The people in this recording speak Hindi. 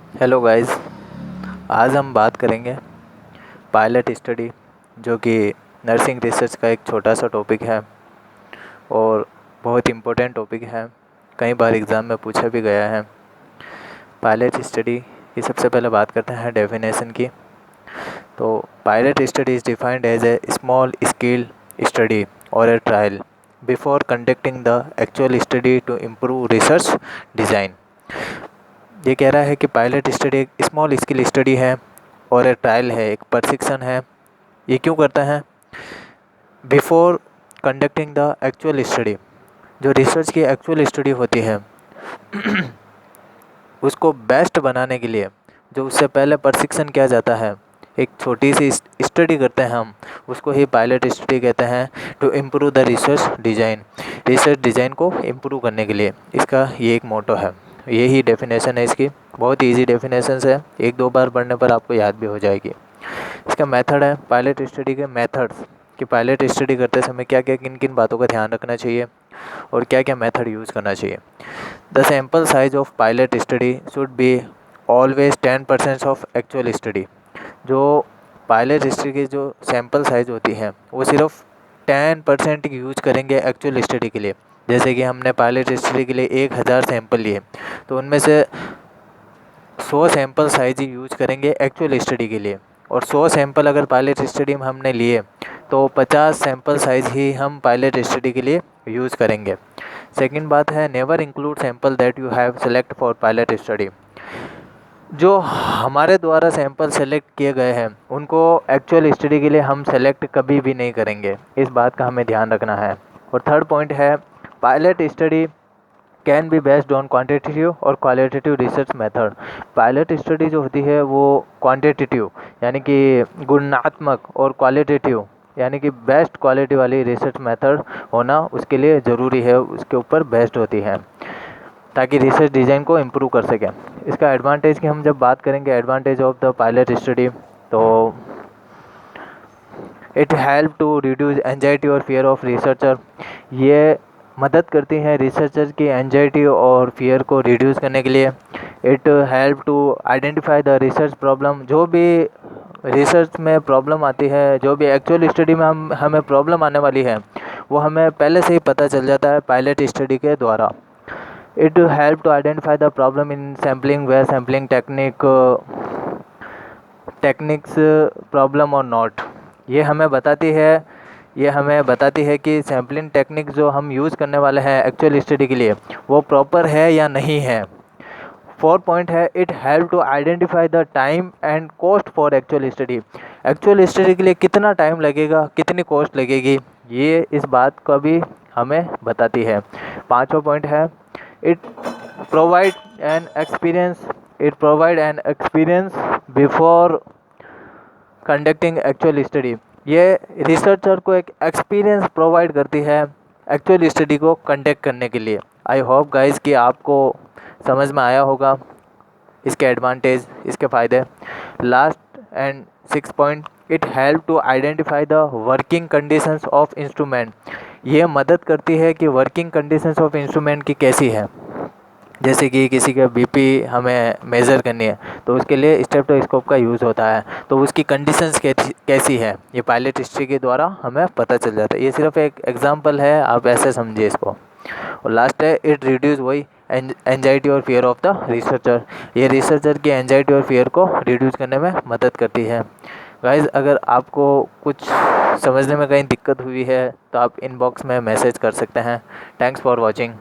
Hello guys. आज हम बात करेंगे पायलट स्टडी, जो कि नर्सिंग रिसर्च का एक छोटा सा टॉपिक है और बहुत इम्पोर्टेंट टॉपिक है। कई बार एग्ज़ाम में पूछा भी गया है। पायलट स्टडी की सबसे पहले बात करते हैं डेफिनेशन की। तो pilot study is defined as a small scale study और a trial before conducting the actual study to improve research design. ये कह रहा है कि पायलट स्टडी एक स्मॉल स्केल स्टडी है और एक ट्रायल है, एक प्रशिक्षण है। ये क्यों करता है? Before conducting the actual study, जो रिसर्च की एक्चुअल स्टडी होती है उसको बेस्ट बनाने के लिए जो उससे पहले प्रशिक्षण किया जाता है, एक छोटी सी स्टडी करते हैं हम, उसको ही पायलट स्टडी कहते हैं। To improve the research design, research design को इम्प्रूव करने के लिए इसका ये एक मोटो है। यही डेफिनेशन है इसकी। बहुत इजी डेफिनेशन है, एक दो बार पढ़ने पर आपको याद भी हो जाएगी। इसका मेथड है, पायलट स्टडी के मेथड्स कि पायलट स्टडी करते समय क्या क्या किन किन बातों का ध्यान रखना चाहिए और क्या क्या मेथड यूज़ करना चाहिए। The sample size of pilot study should be always 10% of actual study. जो पायलट स्टडी की जो सैम्पल साइज होती है वो सिर्फ 10% यूज करेंगे एक्चुअल स्टडी के लिए। जैसे कि हमने पायलट स्टडी के लिए 1000 सैंपल लिए, तो उनमें से 100 सैंपल साइज ही यूज करेंगे एक्चुअल स्टडी के लिए। और 100 सैंपल अगर पायलट स्टडी में हमने लिए तो 50 सैंपल साइज ही हम पायलट स्टडी के लिए यूज़ करेंगे। सेकंड बात है, never include sample that you have select for pilot study. जो हमारे द्वारा सैंपल सेलेक्ट किए गए हैं उनको एक्चुअल स्टडी के लिए हम सेलेक्ट कभी भी नहीं करेंगे, इस बात का हमें ध्यान रखना है। और थर्ड पॉइंट है, pilot study can be based on quantitative और qualitative research method. Pilot study जो होती है वो क्वांटिटेटिव यानी कि गुणात्मक और क्वालिटेटिव यानी कि बेस्ट क्वालिटी वाली रिसर्च मेथड होना उसके लिए ज़रूरी है, उसके ऊपर बेस्ड होती है ताकि रिसर्च डिज़ाइन को इम्प्रूव कर सकें। इसका एडवांटेज की हम जब बात करेंगे, advantage of the pilot study, तो it help to reduce anxiety और फियर ऑफ रिसर्चर। ये मदद करती है रिसर्चर की एंजाइटी और फियर को रिड्यूस करने के लिए। It help to identify the research problem. जो भी रिसर्च में प्रॉब्लम आती है, जो भी एक्चुअल स्टडी में हमें प्रॉब्लम आने वाली है, वो हमें पहले से ही पता चल जाता है पायलट स्टडी के द्वारा। It help to identify the problem in sampling where sampling techniques problem और नॉट। ये हमें बताती है कि सैम्पलिंग टेक्निक जो हम यूज़ करने वाले हैं एक्चुअल स्टडी के लिए वो प्रॉपर है या नहीं है। फोर्थ पॉइंट है, it help to identify the time and cost for actual study. Actual study के लिए कितना टाइम लगेगा, कितनी कॉस्ट लगेगी, ये इस बात को भी हमें बताती है। पांचवा पॉइंट है, it provide an experience before conducting actual study. ये रिसर्चर को एक एक्सपीरियंस प्रोवाइड करती है एक्चुअल स्टडी को कंडक्ट करने के लिए। आई होप गाइस कि आपको समझ में आया होगा इसके एडवांटेज, इसके फ़ायदे। Last and six point, it help to identify the working conditions of instrument. ये मदद करती है कि वर्किंग कंडीशंस ऑफ इंस्ट्रूमेंट की कैसी है। जैसे कि किसी का बीपी हमें मेज़र करनी है तो उसके लिए स्टेथोस्कोप का यूज़ होता है, तो उसकी कंडीशंस कैसी है ये पायलट हिस्ट्री के द्वारा हमें पता चल जाता है। ये सिर्फ एक एग्जांपल है, आप ऐसे समझिए इसको। और लास्ट है, इट रिड्यूस वही एंजाइटी और फियर ऑफ द रिसर्चर। ये रिसर्चर की एंजाइटी और फियर को रिड्यूस करने में मदद करती है। गाइस, अगर आपको कुछ समझने में कहीं दिक्कत हुई है तो आप इनबॉक्स में मैसेज कर सकते हैं। Thanks for watching.